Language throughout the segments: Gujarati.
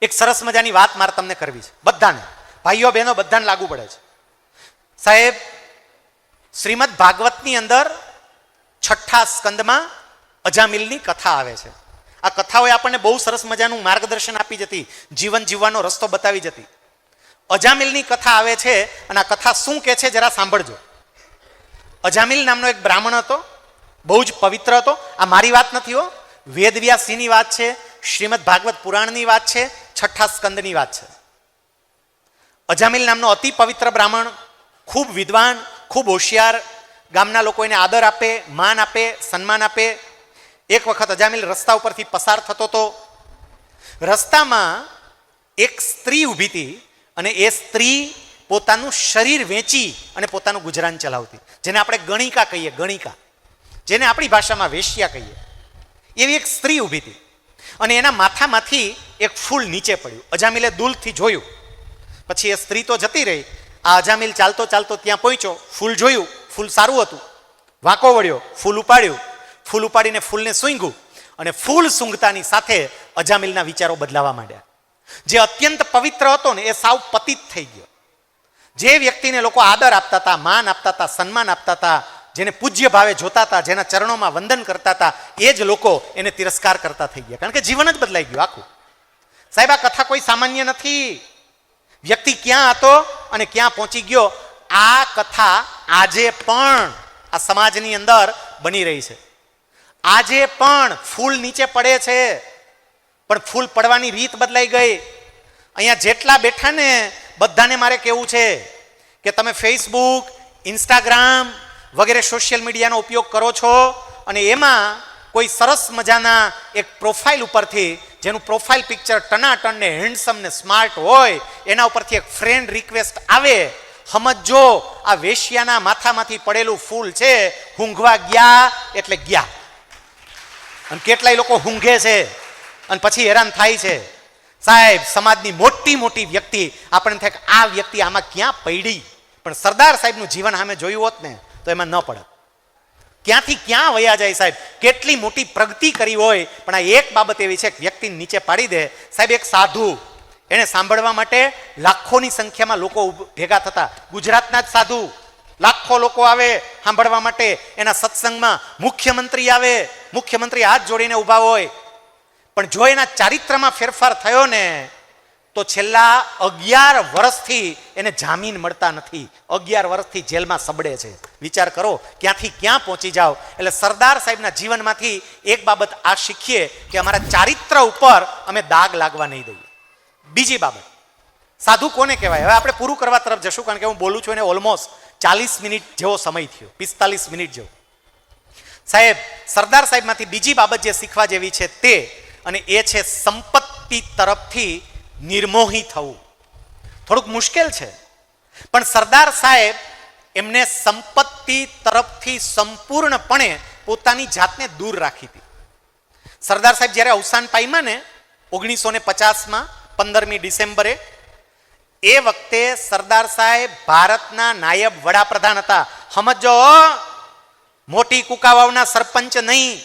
એક સરસ મજાની વાત મારે તમને કરવી છે, બધાને, ભાઈઓ બહેનો બધાને લાગુ પડે છે. સાહેબ, શ્રીમદ ભાગવતની અંદર 6ઠ્ઠા સ્કંદમાં અજામિલની કથા આવે છે. આ કથાઓએ આપણને બહુ સરસ મજાનું માર્ગદર્શન આપી જતી, જીવન જીવવાનો રસ્તો બતાવી જતી. અજામિલની કથા આવે છે અને આ કથા શું કહે છે જરા સાંભળજો. અજામિલ નામનો એક બ્રાહ્મણ હતો, બહુ જ પવિત્ર હતો. આ મારી વાત નથી હો, વેદવ્યાસજીની વાત છે, શ્રીમદ ભાગવત પુરાણની વાત છે, 6ઠ્ઠા સ્કંદની વાત છે. અજામિલ નામનો અતિ પવિત્ર બ્રાહ્મણ, ખૂબ વિદ્વાન, ખૂબ હોશિયાર, ગામના લોકો એને આદર આપે, માન આપે, સન્માન આપે. એક વખત અજામિલ રસ્તા ઉપરથી પસાર થતો હતો. રસ્તામાં એક સ્ત્રી ઊભી હતી અને એ સ્ત્રી પોતાનું શરીર વેચી અને પોતાનું ગુજરાન ચલાવતી, જેને આપણે ગણિકા કહીએ, ગણિકા, જેને આપણી ભાષામાં વેશ્યા કહીએ, એવી એક સ્ત્રી ઊભી હતી અને એના માથામાંથી એક ફૂલ નીચે પડ્યું. અજામિલે દૂરથી જોયું, પછી એ સ્ત્રી તો જતી રહી. આ અજામિલ ચાલતો ચાલતો ત્યાં પહોંચ્યો, ફૂલ જોયું, ફૂલ સારું હતું, વાંકો વળ્યો, ફૂલ ઉપાડ્યું, ફૂલ ઉપાડીને ફૂલને સૂંઘ્યું અને ફૂલ સૂંઘતાની સાથે અજામિલના વિચારો બદલાવા માંડ્યા. જે અત્યંત પવિત્ર હતો ને એ સાવ પતિત થઈ ગયો. જે વ્યક્તિને લોકો આદર આપતા હતા, માન આપતા હતા, સન્માન આપતા હતા, જેને પૂજ્ય ભાવે જોતા હતા, જેના ચરણોમાં વંદન કરતા હતા, એ જ લોકો એને તિરસ્કાર કરતા થઈ ગયા, કારણ કે જીવન જ બદલાઈ ગયું આખું. સાહેબ, આ કથા કોઈ સામાન્ય નથી. વ્યક્તિ ક્યાં હતો અને ક્યાં પહોંચી ગયો, આ કથા આજે પણ આ સમાજની અંદર બની રહી છે. આજે પણ ફૂલ નીચે પડે છે, પણ ફૂલ પડવાની રીત બદલાઈ ગઈ. અહીંયા જેટલા બેઠા ને બધાને મારે કહેવું છે કે તમે ફેસબુક, ઇન્સ્ટાગ્રામ વગેરે સોશિયલ મીડિયાનો ઉપયોગ કરો છો અને એમાં કોઈ સરસ મજાના એક પ્રોફાઇલ ઉપરથી, જેનું પ્રોફાઇલ પિક્ચર ટનાટન ને હેન્ડસમ ને સ્માર્ટ હોય, એના ઉપરથી એક ફ્રેન્ડ રિક્વેસ્ટ આવે, સમજો આ વેશ્યાના માથામાંથી પડેલું ફૂલ છે, ઊંઘવા ગયા એટલે ગયા. અને કેટલાય લોકો ઊંઘે છે અને પછી હેરાન થાય છે. સાહેબ, સમાજની મોટી મોટી વ્યક્તિ આપણને થાય કે આ વ્યક્તિ આમાં ક્યાં પડી, પણ સરદાર સાહેબનું જીવન સામે જોયું હોત ને તો એમાં ન પડત. ક્યાંથી ક્યાં વયા જાય સાહેબ, કેટલી મોટી પ્રગતિ કરી હોય, પણ આ એક બાબત એવી છે કે વ્યક્તિને નીચે પાડી દે. સાહેબ, એક સાધુ, એને સાંભળવા માટે લાખોની સંખ્યામાં લોકો ભેગા થતા. ગુજરાતના જ સાધુ, લાખો લોકો આવે સાંભળવા માટે એના સત્સંગમાં. મુખ્યમંત્રી આવે, મુખ્યમંત્રી હાથ જોડીને ઊભા હોય, પણ જો એના ચારિત્રમાં ફેરફાર થયો ને તો છેલ્લા 11 વર્ષથી એને જામીન મળતા નથી. 11 વર્ષથી જેલમાં સબડે છે. વિચાર કરો ક્યાંથી ક્યાં પહોંચી જાઓ. એટલે સરદાર સાહેબના જીવનમાંથી એક બાબત આ શીખીએ કે અમારા ચારિત્ર ઉપર અમે દાગ લાગવા નહીં દઈએ. બીજી બાબત, સાધુ કોને કહેવાય? હવે આપણે પૂરું કરવા તરફ જશું, કારણ કે હું બોલું છું એને ઓલમોસ્ટ 40 મિનિટ જેવો સમય થયો, 45 મિનિટ જેવો. સાહેબ, સરદાર સાહેબમાંથી બીજી બાબત જે શીખવા જેવી છે તે, અને એ છે સંપત્તિ તરફથી નિર્મોહી થવું. થોડુંક મુશ્કેલ છે, પણ સરદાર સાહેબ એમને સંપત્તિ તરફથી સંપૂર્ણપણે પોતાની જાતને દૂર રાખી હતી. સરદાર સાહેબ જ્યારે અવસાન પામ્યા ને 1950માં 15મી ડિસેમ્બરે, એ વખતે સરદાર સાહેબ ભારતના નાયબ વડાપ્રધાન હતા. સમજો, મોટી કુકાવાવના સરપંચ નહીં,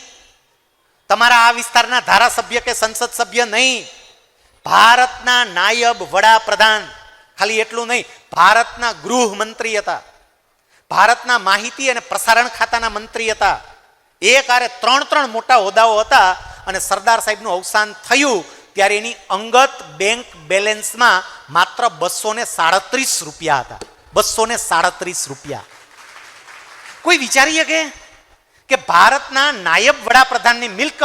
તમારા આ વિસ્તારના ધારાસભ્ય કે સંસદ સભ્ય નહીં, ભારતના નાયબ વડાપ્રધાન. ખાલી એટલું નહીં, ભારતના ગૃહમંત્રી હતા, ભારતના માહિતી અને પ્રસારણ ખાતાના મંત્રી હતા. એક આરે 3 મોટા હોદ્દાઓ હતા. અને સરદાર સાહેબનું અવસાન થયું ત્યારે એની અંગત બેંક બેલેન્સમાં માત્ર 237 રૂપિયા હતા. 237 રૂપિયા. કોઈ વિચારીએ કે ભારતના નાયબ વડાપ્રધાનની મિલકત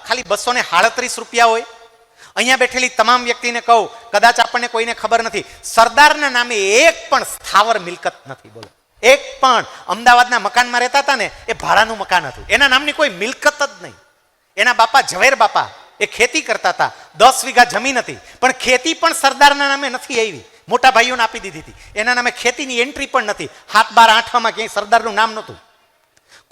ખાલી 237 રૂપિયા હોય? અહીંયા બેઠેલી તમામ વ્યક્તિને કહું, કદાચ આપણને કોઈને ખબર નથી, સરદારના નામે એક પણ સ્થાવર મિલકત નથી. બોલો, એક પણ. અમદાવાદના મકાનમાં રહેતા હતા ને, એ ભાડાનું મકાન હતું, એના નામની કોઈ મિલકત જ નહીં. એના બાપા ઝવેર બાપા એ ખેતી કરતા હતા, 10 વીઘા જમીન હતી, પણ ખેતી પણ સરદારના નામે નથી આવી, મોટા ભાઈઓને આપી દીધી હતી. એના નામે ખેતીની એન્ટ્રી પણ નથી. 7, 12, 8માં ક્યાંય સરદારનું નામ નહોતું.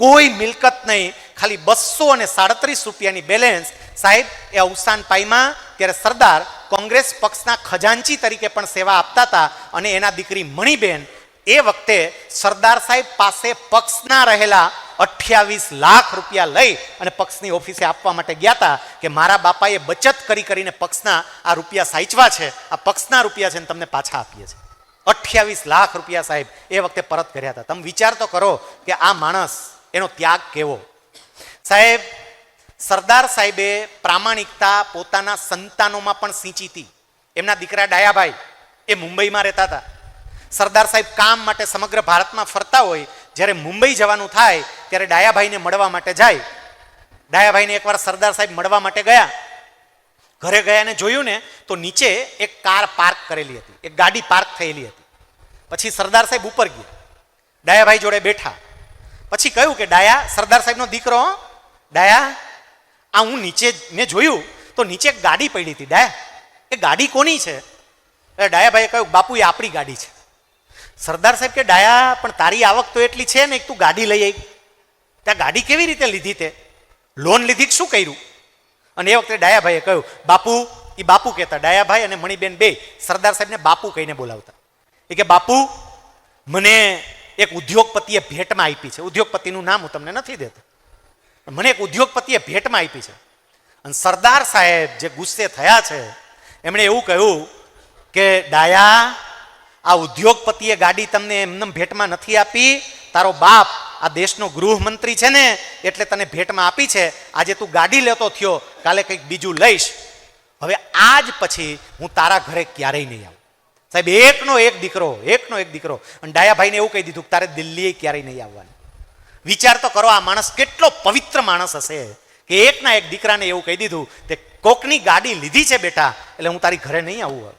કોઈ મિલકત નહીં, ખાલી 237 રૂપિયાની બેલેન્સ. સાહેબ, એ અવસાન પામ્યા ત્યારે સરદાર કોંગ્રેસ પક્ષના ખજાનચી તરીકે પણ સેવા આપતા હતા. અને એના દીકરી મણીબેન એ વખતે સરદાર સાહેબ પાસે પક્ષના રહેલા 28 લાખ રૂપિયા લઈ અને પક્ષની ઓફિસે આપવા માટે ગયા હતા કે મારા બાપાએ બચત કરી કરીને પક્ષના આ રૂપિયા સાચવા છે, આ પક્ષના રૂપિયા છે ને તમને પાછા આપીએ છીએ. 28 લાખ રૂપિયા સાહેબ એ વખતે પરત કર્યા હતા. તમે વિચાર તો કરો કે આ માણસ, એનો ત્યાગ કેવો. સાહેબ, સરદાર સાહેબે પ્રામાણિકતા પોતાના સંતાનોમાં પણ સિંચી હતી. એમના દીકરા ડાયાભાઈ એ મુંબઈમાં રહેતા હતા. સરદાર સાહેબ કામ માટે સમગ્ર ભારતમાં ફરતા હોય, જ્યારે મુંબઈ જવાનું થાય ત્યારે ડાયાભાઈને મળવા માટે જાય. ડાયાભાઈને એકવાર સરદાર સાહેબ મળવા માટે ગયા. ઘરે ગયા ને જોયું ને તો નીચે એક કાર પાર્ક કરેલી હતી, એક ગાડી પાર્ક થયેલી હતી. પછી સરદાર સાહેબ ઉપર ગયા, ડાયાભાઈ જોડે બેઠા. પછી કહ્યું કે ડાયા, સરદાર સાહેબનો દીકરો, ડાયા આ હું નીચે મેં જોયું તો નીચે એક ગાડી પડી હતી. ડાયા, એ ગાડી કોની છે? ડાયાભાઈએ કહ્યું બાપુ એ આપણી ગાડી છે. સરદાર સાહેબ કે ડાયા પણ તારી આવક તો એટલી છે ને, એક તું ગાડી લઈ આવી, ત્યાં ગાડી કેવી રીતે લીધી? તે લોન લીધી કે શું કર્યું? અને એ વખતે ડાયાભાઈએ કહ્યું બાપુ, એ બાપુ કહેતા, ડાયાભાઈ અને મણિબેન બે સરદાર સાહેબને બાપુ કહીને બોલાવતા. એ કે બાપુ મને એક ઉદ્યોગપતિએ ભેટમાં આપી છે. ઉદ્યોગપતિનું નામ હું તમને નથી દેતો. મને એક ઉદ્યોગપતિએ ભેટમાં આપી છે. અને સરદાર સાહેબ જે ગુસ્સે થયા છે, એમણે એવું કહ્યું કે ડાયા, આ ઉદ્યોગપતિએ ગાડી તમને એમને ભેટમાં નથી આપી, તારો બાપ આ દેશનો ગૃહમંત્રી છે ને એટલે તને ભેટમાં આપી છે. આજે તું ગાડી લેતો થયો, કાલે કંઈક બીજું લઈશ. હવે આજ પછી હું તારા ઘરે ક્યારેય નહીં આવું. સાહેબ, એકનો એક દીકરો. અને ડાયાભાઈને એવું કહી દીધું કે તારે દિલ્હી ક્યારેય નહીં આવવાનું. વિચાર તો કરો, આ માણસ કેટલો પવિત્ર માણસ હશે કે એકના એક દીકરાને એવું કહી દીધું કે કોકની ગાડી લીધી છે બેટા, એટલે હું તારી ઘરે નહીં આવું,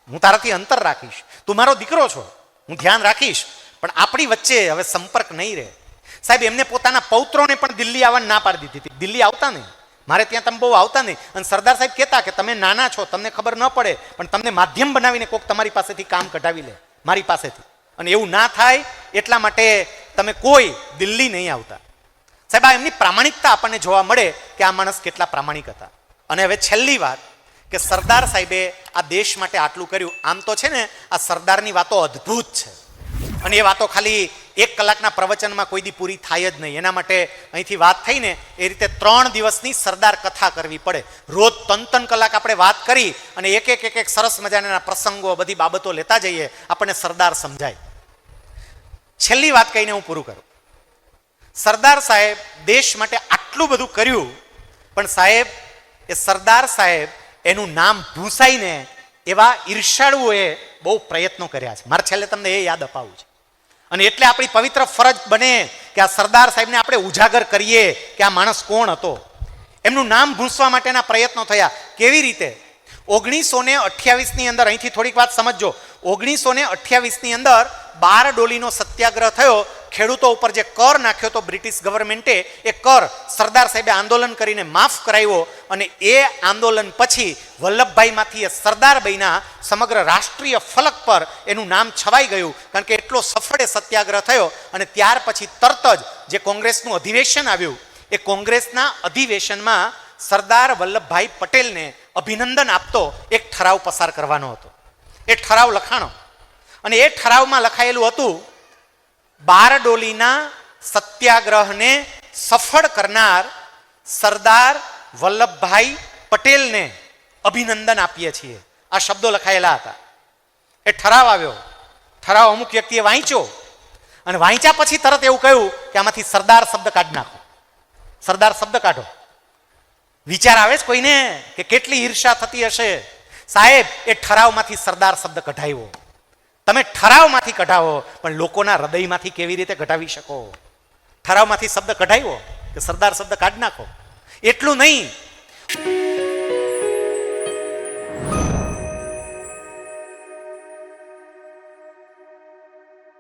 હું તારાથી અંતર રાખીશ, તું મારો દીકરો છો, હું ધ્યાન રાખીશ, પણ આપણી વચ્ચે હવે સંપર્ક નહીં રહે. સાહેબ, એમને પોતાના પૌત્રોને પણ દિલ્હી આવવા ના પાડી દીધી હતી. દિલ્હી આવતા નહીં, મારે ત્યાં તમે બહુ આવતા નહીં. અને સરદાર સાહેબ કહેતા કે તમે નાના છો, તમને ખબર ન પડે, પણ તમને માધ્યમ બનાવીને કોક તમારી પાસેથી કામ કઢાવી લે, મારી પાસેથી. અને એવું ના થાય એટલા માટે તમે કોઈ દિલ્હી નહીં આવતા. સાહેબ, આ એમની પ્રામાણિકતા આપણને જોવા મળે કે આ માણસ કેટલા પ્રામાણિક હતા. અને હવે છેલ્લી વાત કે સરદાર સાહેબે આ દેશ માટે આટલું કર્યું. આમ તો છે ને આ સરદારની વાતો અદ્ભુત છે, અને એ વાતો ખાલી 1 કલાકના પ્રવચનમાં કોઈ દી પૂરી થાય જ નહીં. એના માટે અહીંથી વાત થઈને એ રીતે 3 દિવસની સરદાર કથા કરવી પડે. રોજ 3 કલાક આપણે વાત કરી અને એક સરસ મજાના પ્રસંગો, બધી બાબતો લેતા જઈએ, આપણને સરદાર સમજાય. છેલ્લી વાત કહીને હું પૂરું કરું. સરદાર સાહેબ દેશ માટે આટલું બધું કર્યું, પણ સાહેબ એ સરદાર સાહેબ એનું નામ ભૂસાઈને એવા ઈર્ષાળુઓએ બહુ પ્રયત્નો કર્યા છે. મારે છેલ્લે તમને એ યાદ અપાવું છે. અને એટલે આપણી પવિત્ર ફરજ બને કે આ સરદાર સાહેબને આપણે ઉજાગર કરીએ કે આ માણસ કોણ હતો. એમનું નામ ભૂંસવા માટેના પ્રયત્નો થયા. કેવી રીતે? 1928ની અંદર, અહીંથી થોડીક વાત સમજજો. 1928ની અંદર બારડોલીનો સત્યાગ્રહ થયો. ખેડૂતો ઉપર જે કર નાખ્યો તો બ્રિટિશ ગવર્મેન્ટે, એ કર સરદાર સાહેબે આંદોલન કરીને માફ કરાવ્યો. અને એ આંદોલન પછી વલ્લભભાઈમાંથી એ સરદાર બન્યા. સમગ્ર રાષ્ટ્રીય ફલક પર એનું નામ છવાઈ ગયું, કારણ કે એટલો સફળ સત્યાગ્રહ થયો. અને ત્યાર પછી તરત જ જે કોંગ્રેસનું અધિવેશન આવ્યું, એ કોંગ્રેસના અધિવેશનમાં સરદાર વલ્લભભાઈ પટેલને અભિનંદન આપતો એક ઠરાવ પસાર કરવાનો હતો. એ ઠરાવ લખાણો, અને એ ઠરાવમાં લખાયેલું હતું, બારડોલીના સત્યાગ્રહને સફળ કરનાર સરદાર વલ્લભભાઈ પટેલને અભિનંદન આપીએ છીએ. આ શબ્દો લખાયેલા હતા. એ ઠરાવ આવ્યો. ઠરાવ અમુક વ્યક્તિએ વાંચ્યો, અને વાંચ્યા પછી તરત એવું કહ્યું કે આમાંથી સરદાર શબ્દ કાઢી નાખો, સરદાર શબ્દ કાઢો. વિચાર આવે છે કોઈને કે કેટલી ઈર્ષા થતી હશે? સાહેબ, એ ઠરાવમાંથી સરદાર શબ્દ કઢાવ્યો. તમે ઠરાવમાંથી કઢાવો, પણ લોકોના હૃદયમાંથી કેવી રીતે કઢાવી શકો? ઠરાવમાંથી શબ્દ કઢાવ્યો કે સરદાર શબ્દ કાઢી નાખો. એટલું નહીં,